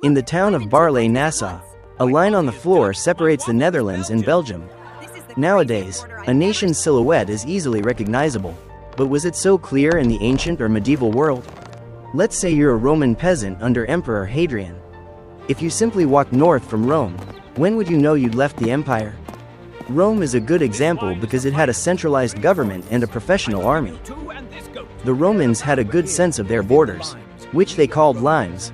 In the town of Barley-Nassau, a line on the floor separates the Netherlands and Belgium. Nowadays, a nation's silhouette is easily recognizable. But was it so clear in the ancient or medieval world? Let's say you're a Roman peasant under Emperor Hadrian. If you simply walked north from Rome, when would you know you'd left the empire? Rome is a good example because it had a centralized government and a professional army. The Romans had a good sense of their borders, which they called limes.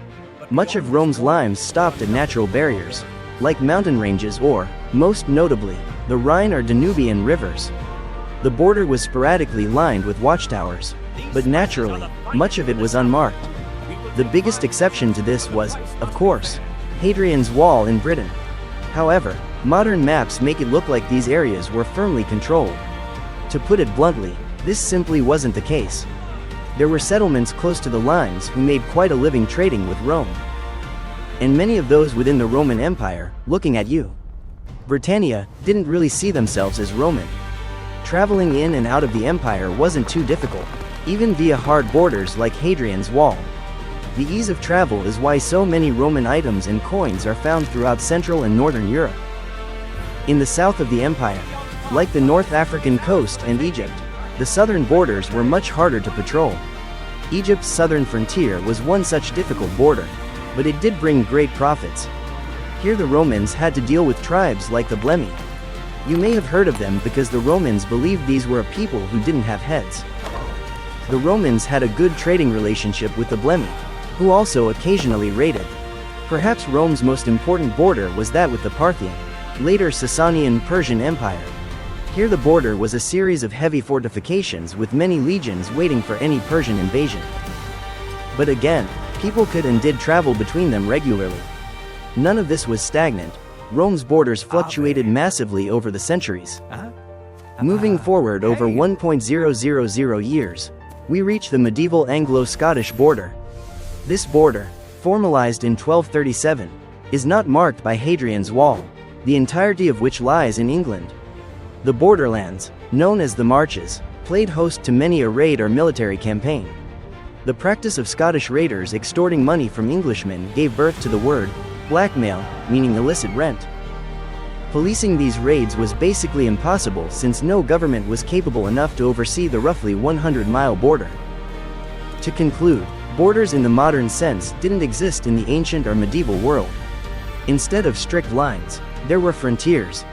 Much of Rome's limes stopped at natural barriers, like mountain ranges or, most notably, the Rhine or Danubian rivers. The border was sporadically lined with watchtowers, but naturally, much of it was unmarked. The biggest exception to this was, of course, Hadrian's Wall in Britain. However, modern maps make it look like these areas were firmly controlled. To put it bluntly, this simply wasn't the case. There were settlements close to the lines who made quite a living trading with Rome. And many of those within the Roman Empire, looking at you, Britannia, didn't really see themselves as Roman. Traveling in and out of the empire wasn't too difficult, even via hard borders like Hadrian's Wall. The ease of travel is why so many Roman items and coins are found throughout Central and Northern Europe. In the south of the empire, like the North African coast and Egypt, the southern borders were much harder to patrol. Egypt's southern frontier was one such difficult border, but it did bring great profits. Here the Romans had to deal with tribes like the Blemi. You may have heard of them because the Romans believed these were a people who didn't have heads. The Romans had a good trading relationship with the Blemi, who also occasionally raided. Perhaps Rome's most important border was that with the Parthian, later Sasanian Persian Empire. Here the border was a series of heavy fortifications with many legions waiting for any Persian invasion. But again, people could and did travel between them regularly. None of this was stagnant. Rome's borders fluctuated massively over the centuries. Moving forward over 1,000 years, we reach the medieval Anglo-Scottish border. This border, formalized in 1237, is not marked by Hadrian's Wall, the entirety of which lies in England. The borderlands, known as the Marches, played host to many a raid or military campaign. The practice of Scottish raiders extorting money from Englishmen gave birth to the word blackmail, meaning illicit rent. Policing these raids was basically impossible since no government was capable enough to oversee the roughly 100-mile border. To conclude, borders in the modern sense didn't exist in the ancient or medieval world. Instead of strict lines, there were frontiers,